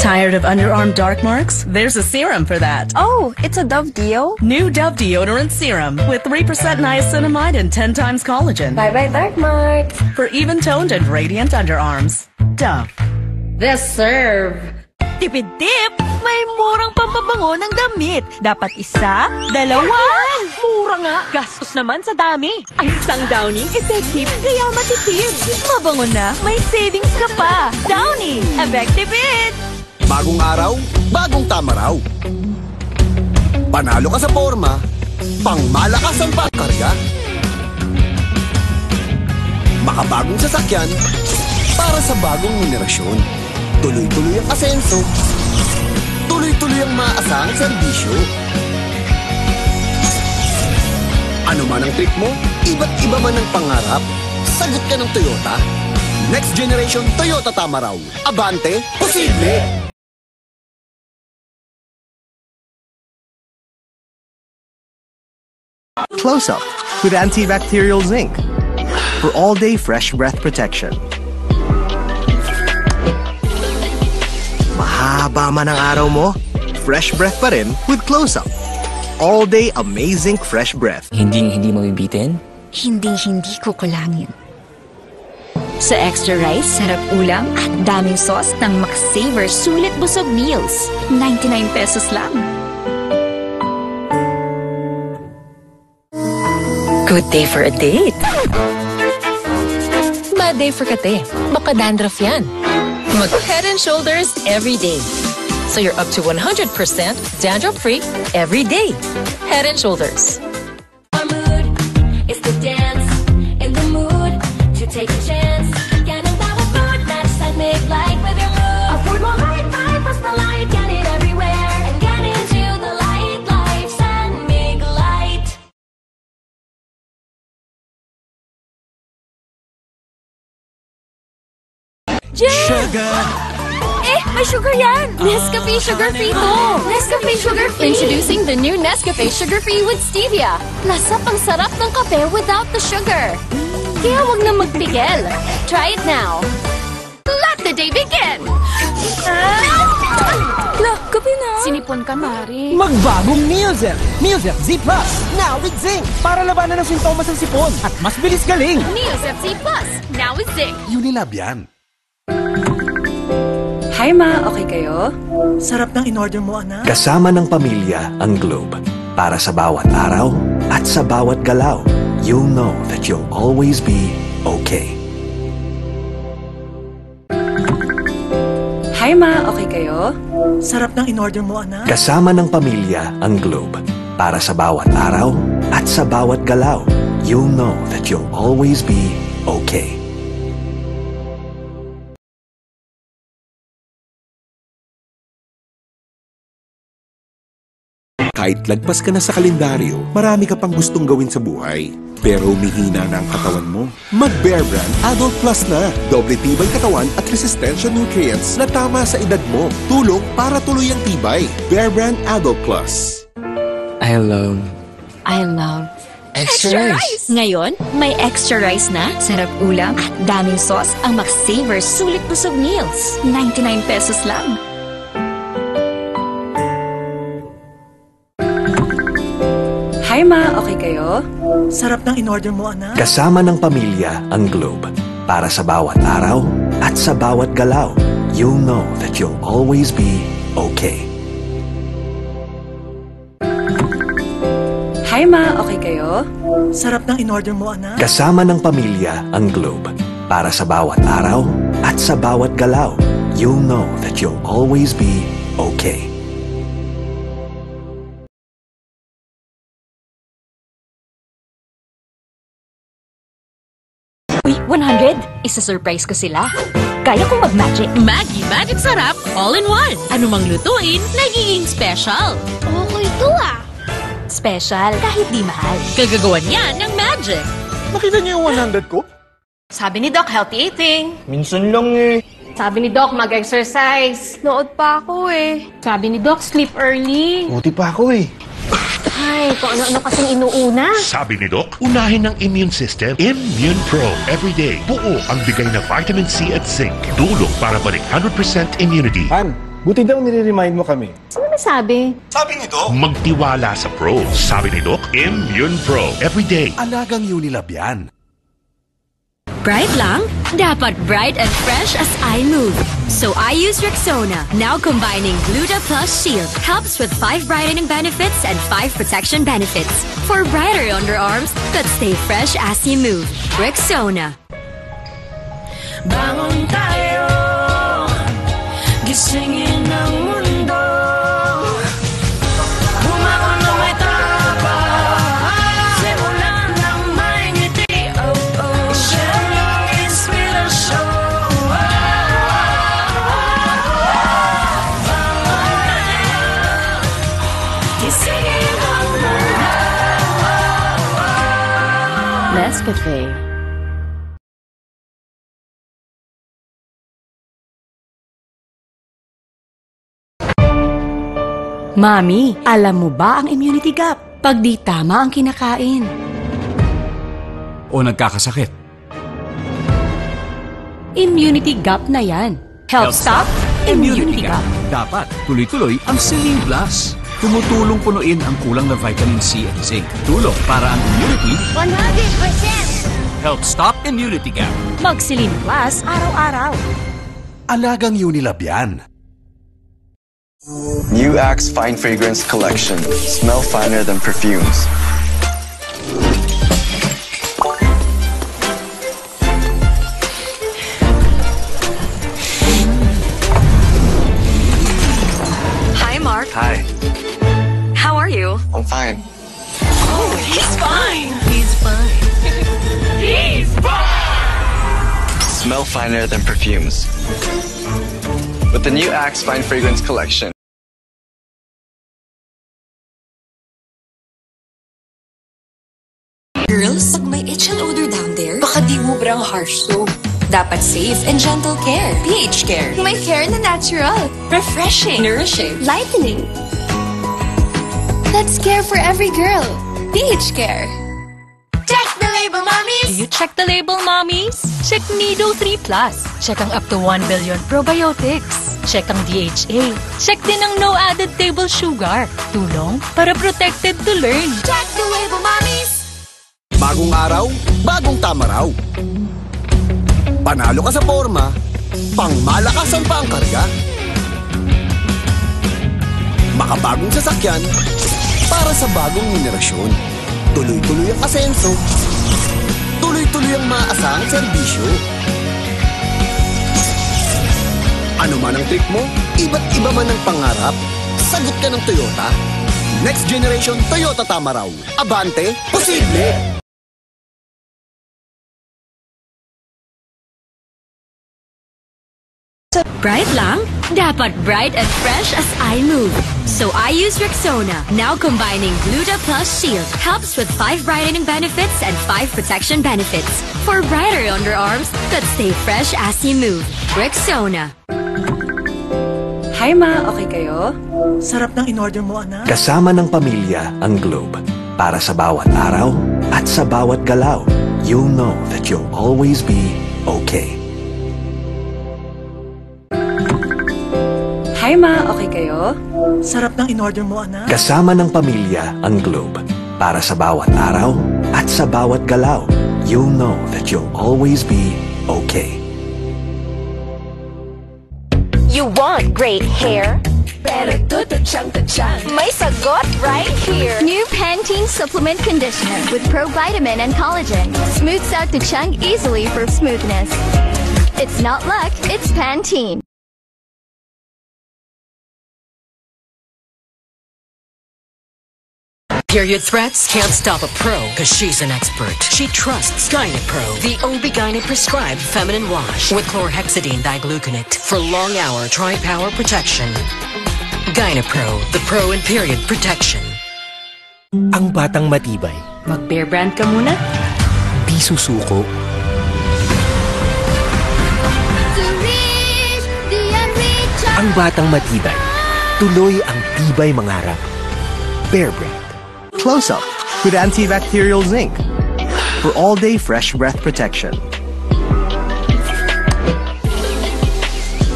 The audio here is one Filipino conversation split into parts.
Tired of underarm dark marks? There's a serum for that. Oh, it's a Dove Deo? New Dove Deodorant Serum with 3% niacinamide and 10 times collagen. Bye-bye dark marks. For even-toned and radiant underarms. Dove. The Serve. Tipid-tip! May murang pampabango ng damit. Dapat isa, dalawa. Mura nga. Gastos naman sa dami. Ang isang Downy, effective, kaya matipid. Mabango na, may savings ka pa. Downy, effective. Bagong araw, bagong tama raw. Panalo ka sa forma, pangmalakas ang pagkarga. Makabagong sasakyan, para sa bagong henerasyon. Tuloy-tuloy ang asenso, tuloy-tuloy ang maaasahang serbisyo. Ano man ang trip mo, iba't iba man ang pangarap, sagot ka ng Toyota. Next generation Toyota tama raw. Abante, posible! Close Up with antibacterial zinc for all-day fresh breath protection. Mahaba man ang araw mo, fresh breath pa rin with Close Up. All-day amazing fresh breath. Hindi mabibitin? Hindi kukulangin. Sa extra rice, sarap ulam at daming sauce ng McSaver Sulit Busog Meals. 99 pesos lang. Good day for a date. Bad day for kate. Baka dandruff yan. Mag Head and Shoulders every day. So you're up to 100% dandruff-free every day. Head and Shoulders. Our mood is to dance in the mood to take a chance. Get in that food, match and make light with your mood. A food more light, press the light, get it everywhere. And get into the light, lights and make light. Sugar! May sugar yan! Nescafe Sugar Free to! Nescafe Sugar Free! Introducing the new Nescafe Sugar Free with Stevia. Lasa pang sarap ng kape without the sugar. Kaya wag na magpigil. Try it now. Let the day begin! Kape na. Sinipon ka, Mari. Magbagong Neozel! Neozel Z Plus! Now with zinc! Para labanan ng sintomas ng sipon at mas bilis galing! Neozel Z Plus! Now with zinc! Unilab yan. Hi ma, okay kayo? Sarap ng in-order mo, anak. Kasama ng pamilya ang Globe. Para sa bawat araw at sa bawat galaw, you'll know that you'll always be okay. Hi ma, okay kayo? Sarap ng in-order mo, anak. Kasama ng pamilya ang Globe. Para sa bawat araw at sa bawat galaw, you'll know that you'll always be okay. Kahit lagpas ka na sa kalendaryo, marami ka pang gustong gawin sa buhay. Pero humihina na ang katawan mo. Mag-Bear Brand Adult Plus na. Doble tibay katawan at resistensya nutrients na tama sa edad mo. Tulong para tuloy ang tibay. Bear Brand Adult Plus. I love Extra rice! Ngayon, may extra rice na, sarap ulam at daming sauce ang McSaver Sulit Busog Meals. 99 pesos lang. Hi ma, okay kayo? Sarap ng in-order mo, anak. Kasama ng pamilya ang Globe. Para sa bawat araw at sa bawat galaw, you'll know that you'll always be okay. Hi ma, okay kayo? Sarap ng in-order mo, anak. Kasama ng pamilya ang Globe. Para sa bawat araw at sa bawat galaw, you'll know that you'll always be okay. Uy, 100! Isa-surprise ko sila. Kaya kong mag-magic. Maggie Magic Sarap All-in-One. Anumang lutuin, nagiging special. Okay to Special kahit di mahal. Kagagawan yan ng magic. Nakita niyo yung 100 ko? Sabi ni Doc, healthy eating. Minsan lang eh. Sabi ni Doc, mag-exercise. Nood pa ako eh. Sabi ni Doc, sleep early. Buti pa ako eh. Ay, kung ano-ano kasing inuuna. Sabi ni Doc, unahin ng immune system, Immune Pro. Everyday, buo ang bigay na vitamin C at zinc. Tulong para balik 100% immunity. Han, buti daw nire-remind mo kami. Ano masabi? Sabi ni Doc, magtiwala sa Pro. Sabi ni Doc, Immune Pro. Everyday. Alagang Unilab yan. Bright lang? Dapat bright and fresh as I move. So I use Rexona. Now combining Gluta Plus Shield helps with 5 brightening benefits and 5 protection benefits. For brighter underarms that stay fresh as you move. Rexona. Bangon tayo, gisingin ang mundo. Bumangon na may tapang, simulan ng may ngiti. Oh, oh, siya ang inspirasyon. Bangon tayo, gisingin ang mundo. Nescafe. Mami, alam mo ba ang immunity gap? Pag di tama ang kinakain. O nagkakasakit. Immunity gap na yan. Health Stop, Immunity Gap. Dapat tuloy-tuloy ang Celine Plus. Tumutulong punuin ang kulang na vitamin C at zinc. Tulong para ang immunity 100%! Health Stop Immunity Gap. Mag-Celine Plus araw-araw. Alagang Unilab yan. New Axe Fine Fragrance Collection. Smell finer than perfumes. Hi, Mark. Hi, How are you? I'm fine. Oh, he's fine. He's fine. He's fine. Smell finer than perfumes. With the new Axe Fine Fragrance Collection. Girls, pag may itch and odor down there, baka di mubrang harsh soap. Dapat safe and gentle care. pH Care. May care na natural. Refreshing. Nourishing. Lightening. That's care for every girl. pH Care. Check the label, mommies. Do you check the label, mommies? Check Nido 3 Plus. Check ang up to 1 billion probiotics. Check ang DHA. Check din ang no added table sugar. Tulong para protected to learn. Check the label, mommies. Bagong araw, bagong tama raw. Panalo ka sa forma, pangmalakasan pa ang karga. Makabagong sasakyan, para sa bagong henerasyon. Tuloy-tuloy ang asenso, tuloy-tuloy ang maasahang serbisyo. Ano man ang trip mo, iba't iba man ang pangarap, sagot ka ng Toyota. Next generation Toyota Tamaraw. Abante, posible! Bright lang? Dapat bright and fresh as I move. So I use Rexona. Now combining Gluta Plus Shield helps with 5 brightening benefits and 5 protection benefits. For brighter underarms that stay fresh as you move. Rexona. Hi ma, okay kayo? Sarap ng in-order mo, anak. Kasama ng pamilya ang Globe. Para sa bawat araw at sa bawat galaw, you'll know that you'll always be okay. Hi ma, okay kayo? Sarap ng in-order mo, anak. Kasama ng pamilya ang Globe. Para sa bawat araw at sa bawat galaw, you'll know that you'll always be okay. You want great hair? Pero tututsyang-tutsyang. May sagot right here. New Pantene Supplement Conditioner with Pro-Vitamin and Collagen. Smooths out tuchang easily for smoothness. It's not luck, it's Pantene. Period threats can't stop a pro because she's an expert. She trusts Gynapro, the OB-GYN prescribed feminine wash with chlorhexidine digluconate for long-hour tri-power protection. Gynapro, the pro in period protection. Ang batang matibay. Mag-Bear Brand ka muna. Di susuko. Ang batang matibay. Tuloy ang tibay mangarap. Bear Brand. Close-Up with antibacterial zinc for all-day fresh breath protection.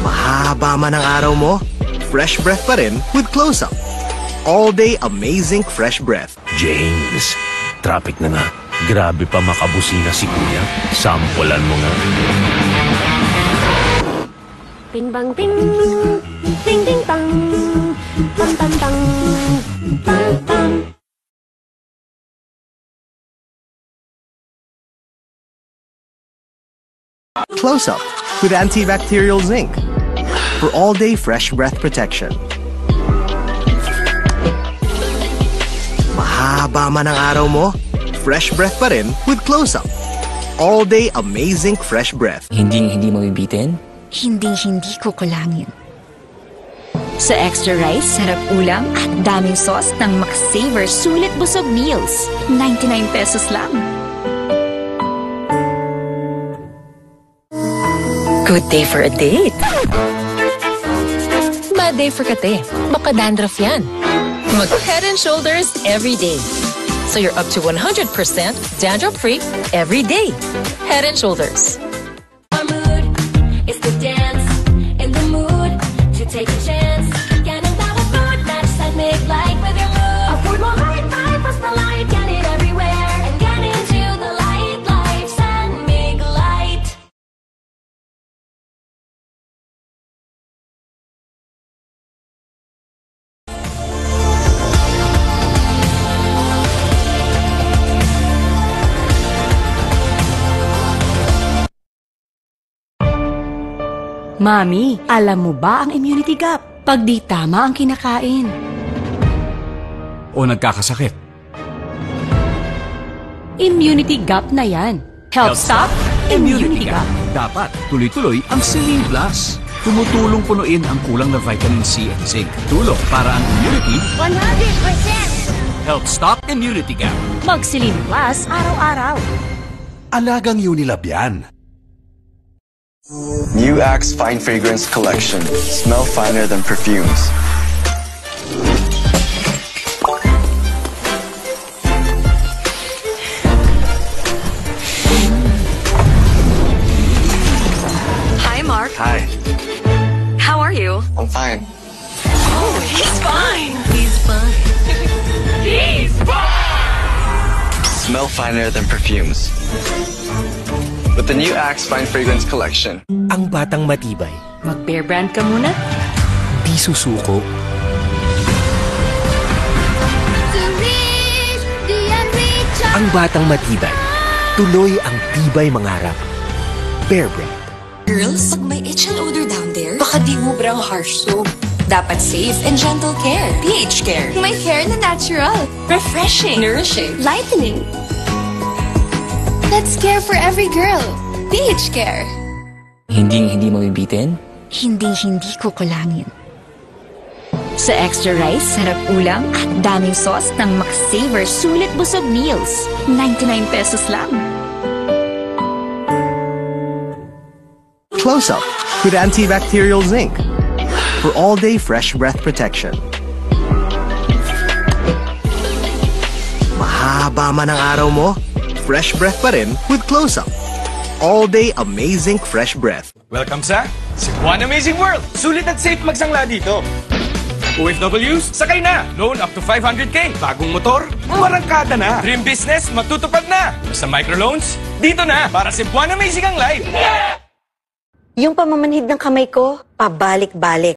Mahaba man ang araw mo, fresh breath pa rin with Close-Up. All-day amazing fresh breath. James, traffic na nga. Grabe pa makabusina si Kuya. Sampulan mo nga. Bing bang bing, ding ding bang, bang bang bang, bang bang. Close-Up with antibacterial zinc for all-day fresh breath protection. Mahaba man ang araw mo, fresh breath pa rin with Close-Up. All-day amazing fresh breath. Hindi mabibitin? Hindi ko kulangin. Sa extra rice, sarap ulam at daming sauce ng McSaver Sulit Busog Meals. 99 pesos lang. Good day for a date. Bad day for kate. Baka dandruff yan. Mag Head and Shoulders every day. So you're up to 100% dandruff-free every day. Head and Shoulders. It's the dance in the mood to take a chance. Ganang bawat food match that make light with your mood. Afford mo high five, plus the light, get it everywhere. And get into the light, lights and make light. Mami, alam mo ba ang immunity gap? Pag di tama ang kinakain. O nagkakasakit. Immunity gap na yan. Help stop immunity gap. Dapat tuloy-tuloy ang Celine Plus. Tumutulong punuin ang kulang na vitamin C at zinc. Tulong para ang immunity 100%! help stop immunity gap. Mag-Celine Plus araw-araw. Alagang Unilab yan. New Axe Fine Fragrance Collection. Smell finer than perfumes. Hi, Mark. Hi. How are you? I'm fine. Oh, he's fine. He's fine. He's fine! Smell finer than perfumes. With the new Axe Fine Fragrance Collection. Ang batang matibay. Mag-Bear Brand ka muna. Di susuko. Ang batang matibay. Tuloy ang tibay mangarap. Bear Brand. Girls, pag may itch and odor down there, baka di ubrang harsh soap. Dapat safe and gentle care. pH Care. My hair na natural. Refreshing. Nourishing. Lightening. Let's care for every girl. pH Care. Hindi mabibitin? Hindi ko kulangin. Sa extra rice, sarap ulam at daming sauce ng McSaver Sulit Busog Meals. 99 pesos lang. Close-Up with antibacterial zinc for all-day fresh breath protection. Mahaba man ang araw mo, fresh breath pa rin with Close-Up. All-day amazing fresh breath. Welcome sa Cebuan Amazing World! Sulit at safe magsangla dito. OFWs, sakay na! Loan up to 500k. Bagong motor, marangkada na. Dream business, matutupad na. Sa microloans, dito na. Para Cebuan Amazing ang life. Yung pamamanhid ng kamay ko, pabalik-balik.